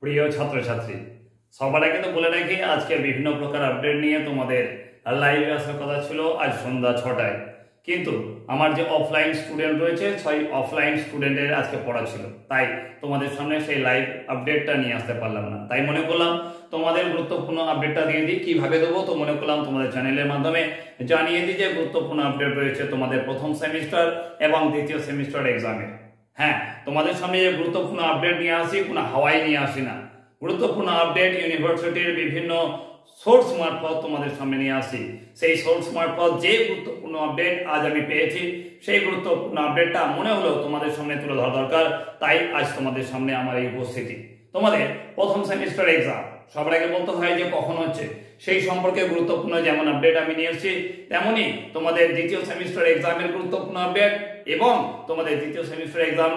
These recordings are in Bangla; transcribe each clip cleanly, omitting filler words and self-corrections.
প্রিয় ছাত্রছাত্রী, সবার আগে তো বলে রাখি আজকের বিভিন্ন প্রকার আপডেট নিয়ে তোমাদের লাইভে আসার কথা ছিল আজ সন্ধ্যা 6টায়, কিন্তু আমার যে অফলাইন স্টুডেন্ট রয়েছে সেই অফলাইন স্টুডেন্টের আজকে পড়া ছিল, তাই তোমাদের সামনে সেই লাইভ আপডেটটা নিয়ে আসতে পারলাম না। তাই মনে করলাম তোমাদের গুরুত্বপূর্ণ আপডেটটা দিয়ে দিই। কিভাবে দেবো তো মনে করলাম তোমাদের চ্যানেলের মাধ্যমে জানিয়ে দিই যে গুরুত্বপূর্ণ আপডেট রয়েছে তোমাদের প্রথম সেমিস্টার এবং দ্বিতীয় সেমিস্টার এক্সামে। হ্যাঁ, তোমাদের সামনে যে গুরুত্বপূর্ণ আপডেট নিয়ে আসি কোনো হাওয়াই নিয়ে আসি না, গুরুত্বপূর্ণ আপডেট ইউনিভার্সিটির বিভিন্ন সোর্স মারফত তোমাদের সামনে নিয়ে আসি। সেই সোর্স মারফত যে গুরুত্বপূর্ণ আপডেট আজ আমি পেয়েছি সেই গুরুত্বপূর্ণ আপডেটটা মনে হলো তোমাদের সামনে তুলে ধরা দরকার, তাই আজ তোমাদের সামনে আমার এই উপস্থিতি। তোমাদের প্রথম সেমিস্টার এক্সাম সবার আগে বলতে হয় যে কখন হচ্ছে, সেই সম্পর্কে গুরুত্বপূর্ণ যেমন আপডেট আমি নিয়ে এসেছি, তেমনি তোমাদের দ্বিতীয় সেমিস্টার এক্সামের গুরুত্বপূর্ণ আপডেট এবং তোমাদের দ্বিতীয় সেমিস্টার এক্সাম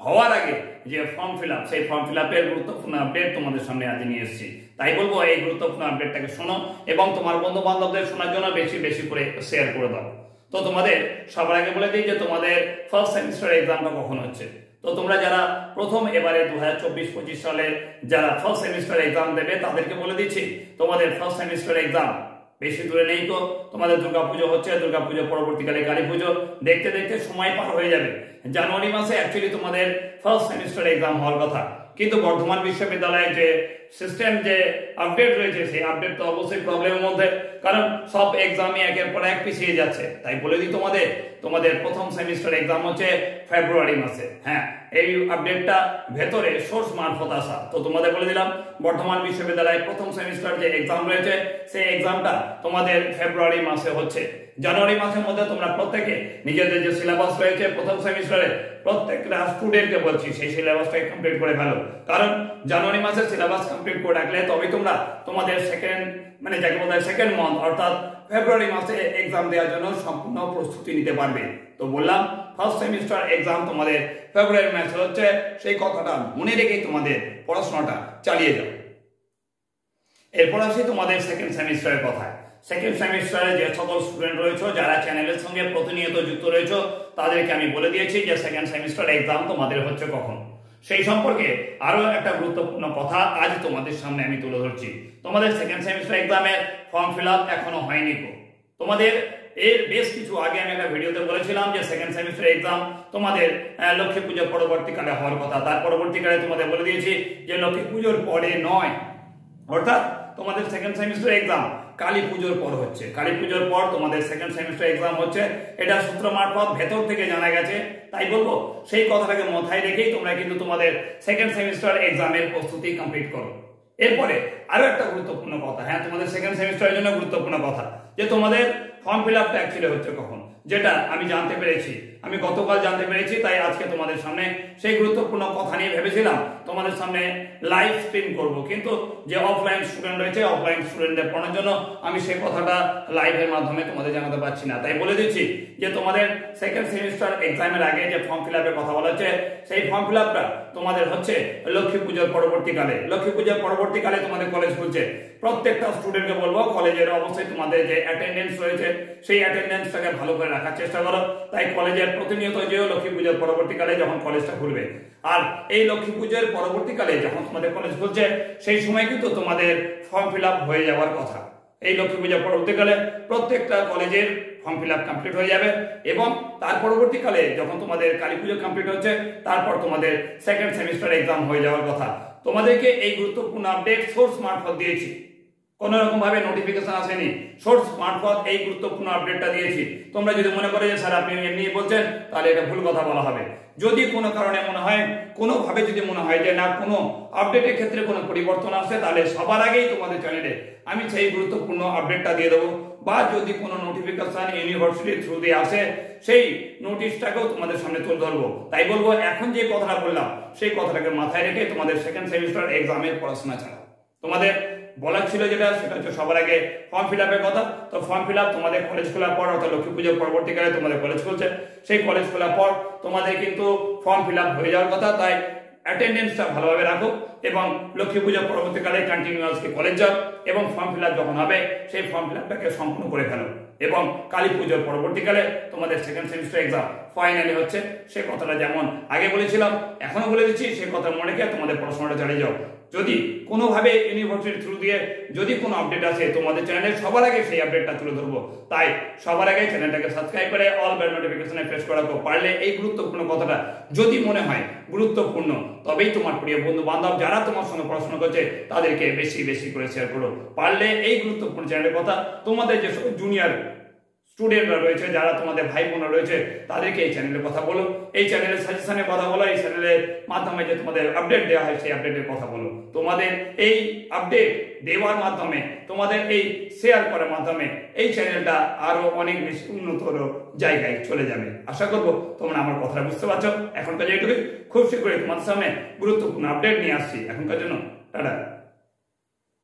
হওয়ার আগে যে ফর্ম ফিল আপ, সেই ফর্ম ফিল আপের গুরুত্বপূর্ণ আপডেট তোমাদের সামনে আজ নিয়ে এসেছি। তাই বলবো এই গুরুত্বপূর্ণ আপডেটটাকে শোনো এবং তোমার বন্ধু বান্ধবদের শোনার জন্য বেশি বেশি করে শেয়ার করে দাও। তো তোমাদের সবার আগে বলে দিই যে তোমাদের ফার্স্ট সেমিস্টার এক্সামটা কখন হচ্ছে। তো তোমরা যারা প্রথম এবারে 2024-25 সালে যারা ফার্স্ট সেমিস্টার এক্সাম দেবে তাদেরকে বলে দিচ্ছি তোমাদের ফার্স্ট সেমিস্টার এক্সাম বেশি দূরে নেই। তো তোমাদের দুর্গাপুজো হচ্ছে, দুর্গাপুজো পরবর্তীকালে কালী পুজো, দেখতে দেখতে সময় পার হয়ে যাবে। জানুয়ারি মাসে অ্যাকচুয়ালি তোমাদের ফার্স্ট সেমিস্টার এক্সাম হওয়ার কথা, কিন্তু বর্ধমান বিশ্ববিদ্যালয়ের যে সিস্টেম যে আপডেট রয়েছে সেই আপডেট তো অবশ্যই প্রবলেমের মধ্যে, কারণ সব এক্সামই একের পর এক পিছিয়ে যাচ্ছে। তাই বলে দিই তোমাদের প্রথম সেমিস্টার এক্সাম হচ্ছে ফেব্রুয়ারি মাসে। হ্যাঁ, এই আপডেটটা ভেতরে সোর্স মারফত আসা। তো তোমাদের বলে দিলাম বর্ধমান বিশ্ববিদ্যালয়ের প্রথম সেমিস্টার যে এক্সাম রয়েছে সেই এক্সামটা তোমাদের ফেব্রুয়ারি মাসে হচ্ছে। জানুয়ারি মাসের মধ্যে তোমরা প্রত্যেকে নিজেদের যে সিলেবাস রয়েছে প্রথম সেমিস্টারে প্রত্যেকটা স্টুডেন্টকে বলছি সেই সিলেবাসটাকে কমপ্লিট করে ফেলো, কারণ জানুয়ারি মাসে সিলেবাস কমপ্লিট করে রাখলে তবে তোমরা তোমাদের যাকে বলা হয় সেকেন্ড মান্থ অর্থাৎ ফেব্রুয়ারি মাসে এক্সাম দেওয়ার জন্য সম্পূর্ণ প্রস্তুতি নিতে পারবে। তো বললাম ফার্স্ট সেমিস্টার এক্সাম তোমাদের ফেব্রুয়ারি মাসে হচ্ছে, সেই কথাটা মনে রেখেই তোমাদের পড়াশোনাটা চালিয়ে যাও। এরপর আসি তোমাদের সেকেন্ড সেমিস্টারের কথায়। সেকেন্ড সেমিস্টারে যে সকল স্টুডেন্ট রয়েছে যারা চ্যানেলের সঙ্গে প্রতিনিয়ত যুক্ত রয়েছে তাদেরকে আমি বলে দিয়েছি যে সেকেন্ড সেমিস্টার এক্সাম তোমাদের হচ্ছে কখন। সেই সম্পর্কে আরো একটা গুরুত্বপূর্ণ কথা আজ তোমাদের সামনে আমি তুলে ধরছি। তোমাদের সেকেন্ড সেমিস্টার এক্সামের ফর্ম ফিল আপ এখনো হয়নি। তোমাদের এর বেশ কিছু আগে আমি একটা ভিডিওতে বলেছিলাম যে সেকেন্ড সেমিস্টার এক্সাম তোমাদের লক্ষ্মী পুজোর পরবর্তীকালে হওয়ার কথা। তার পরবর্তীকালে তোমাদের বলে দিয়েছি যে লক্ষ্মী পুজোর পরে নয়, অর্থাৎ তোমাদের সেকেন্ড সেমিস্টার এক্সাম কালী পুজোর পর হচ্ছে। কালী পুজোর পর তোমাদের সেকেন্ড সেমিস্টার এক্সাম হচ্ছে, এটা সূত্র মারফত ভেতর থেকে জানা গেছে। তাই বলবো সেই কথাটাকে মাথায় রেখেই তোমরা কিন্তু তোমাদের সেকেন্ড সেমিস্টার এক্সামের প্রস্তুতি কমপ্লিট করো। এরপরে আরো একটা গুরুত্বপূর্ণ কথা, হ্যাঁ তোমাদের সেকেন্ড সেমিস্টারের জন্য গুরুত্বপূর্ণ কথা যে তোমাদের ফর্ম ফিল আপটা অ্যাকচুয়ালি হচ্ছে কখন, যেটা আমি জানতে পেরেছি, আমি গতকাল জানতে পেরেছি। তাই আজকে তোমাদের সামনে সেই গুরুত্বপূর্ণ কথা নিয়ে ভেবেছিলাম তোমাদের সামনে লাইভ স্ট্রিম করব, কিন্তু যে অফলাইন স্টুডেন্ট রয়েছে অফলাইন স্টুডেন্টদের পড়ানোর জন্য আমি সেই কথাটা লাইভের মাধ্যমে তোমাদের জানাতে পারছি না। তাই বলে দিচ্ছি যে তোমাদের সেকেন্ড সেমিস্টার এক্সামের আগে যে ফর্ম ফিল আপের কথা বলা হচ্ছে সেই ফর্ম ফিল আপটা তোমাদের হচ্ছে লক্ষ্মী পুজোর পরবর্তীকালে। লক্ষ্মী পুজোর পরবর্তীকালে তোমাদের কলেজ খুলছে। প্রত্যেকটা স্টুডেন্টকে বলবো কলেজের অবশ্যই তোমাদের যে অ্যাটেন্ডেন্স রয়েছে সেই অ্যাটেন্ডেন্সটাকে ভালো করে রাখার চেষ্টা করো। তাই কলেজের প্রতিনিয়ত যেও লক্ষ্মী পুজোর পরবর্তীকালে যখন কলেজটা খুলবে, আর এই লক্ষ্মী পুজোর পরবর্তীকালে যখন তোমাদের কলেজ খুলছে সেই সময় কিন্তু তোমাদের ফর্ম ফিল আপ হয়ে যাওয়ার কথা। এই লক্ষ্মী পুজোর পরবর্তীকালে প্রত্যেকটা কলেজের ফর্ম ফিল আপ কমপ্লিট হয়ে যাবে এবং তার পরবর্তীকালে যখন তোমাদের কালী পুজো কমপ্লিট হচ্ছে তারপর তোমাদের সেকেন্ড সেমিস্টার এক্সাম হয়ে যাওয়ার কথা। তোমাদেরকে এই গুরুত্বপূর্ণ আপডেট সোর্স মারফত দিয়েছি, কোন রকম ভাবে নোটিফিকেশন আসেনি, সোর্স মারফত এই গুরুত্বপূর্ণ আপডেটটা দিয়েছি। তোমরা যদি মনে করো যে স্যার আপনি এমনি বলছেন তাহলে এটা ভুল কথা বলা হবে। যদি কোনো কারণে মনে হয়, কোনোভাবে যদি মনে হয় যে না কোনো আপডেটের ক্ষেত্রে কোনো পরিবর্তন আসে, তাহলে সবার আগেই তোমাদের চ্যানেলে আমি সেই গুরুত্বপূর্ণ আপডেটটা দিয়ে দেবো। বা যদি কোনো নোটিফিকেশন ইউনিভার্সিটির থ্রু দিয়ে আসে সেই নোটিশটাকেও তোমাদের সামনে তুলে ধরবো। তাই বলবো এখন যে কথাটা বললাম সেই কথাটাকে মাথায় রেখে তোমাদের সেকেন্ড সেমিস্টার এক্সামের পড়াশোনা চালাও। তোমাদের বলার ছিল সেটা হচ্ছে সবার আগে ফর্ম ফিল আপের কথা। তো ফর্ম ফিল আপ তোমাদের কলেজ খোলার পর অর্থাৎ লক্ষ্মী পুজোর পরবর্তীকালে তোমাদের কলেজ খুলছে, সেই কলেজ খোলার পর তোমাদের কিন্তু ফর্ম ফিল আপ হয়ে যাওয়ার কথা। তাই অ্যাটেন্ডেন্সটা ভালোভাবে রাখো এবং লক্ষ্মী পুজোর পরবর্তীকালে কন্টিনিউয়াসলি কলেজ যাও এবং ফর্ম ফিল আপ যখন হবে সেই ফর্ম ফিল আপটাকে সম্পূর্ণ করে ফেলো এবং কালী পুজোর পরবর্তীকালে তোমাদের সেকেন্ড সেমিস্টার এক্সাম ফাইনালি হচ্ছে। সেই কথাটা যেমন আগে বলেছিলাম এখনো বলে দিচ্ছি, সেই কথা মনে রেখে তোমাদের পড়াশোনাটা চালিয়ে যাও। যদি কোনোভাবে ইউনিভার্সিটির থ্রু দিয়ে যদি কোনো আপডেট আছে তোমাদের চ্যানেলে সবার আগে সেই আপডেটটা তুলে ধরবো। তাই সবার আগে চ্যানেলটাকে সাবস্ক্রাইব করে অল বেল নোটিফিকেশনে প্রেস করে রাখো। পারলে এই গুরুত্বপূর্ণ কথাটা যদি মনে হয় গুরুত্বপূর্ণ, তবেই তোমার প্রিয় বন্ধু বান্ধব যারা তোমার সঙ্গে পড়াশোনা করছে তাদেরকে বেশি বেশি করে শেয়ার করো। পারলে এই গুরুত্বপূর্ণ চ্যানেলের কথা তোমাদের যে জুনিয়র স্টুডেন্টরা রয়েছে, যারা তোমাদের ভাই বোনরা রয়েছে, তাদেরকে এই চ্যানেলের কথা বলো, এই চ্যানেলের সাজেশনের কথা বলো, এই চ্যানেলের মাধ্যমে যে তোমাদের আপডেট দেওয়া হয় সেই আপডেটের কথা বলো। তোমাদের এই আপডেট দেওয়ার মাধ্যমে, তোমাদের এই শেয়ার করার মাধ্যমে এই চ্যানেলটা আরো অনেক বেশি উন্নতর জায়গায় চলে যাবে। আশা করবো তোমরা আমার কথাটা বুঝতে পারছো। এখনকার যেটুকু খুব শীঘ্রই তোমাদের সামনে গুরুত্বপূর্ণ আপডেট নিয়ে আসছি। এখনকার জন্য টাটা।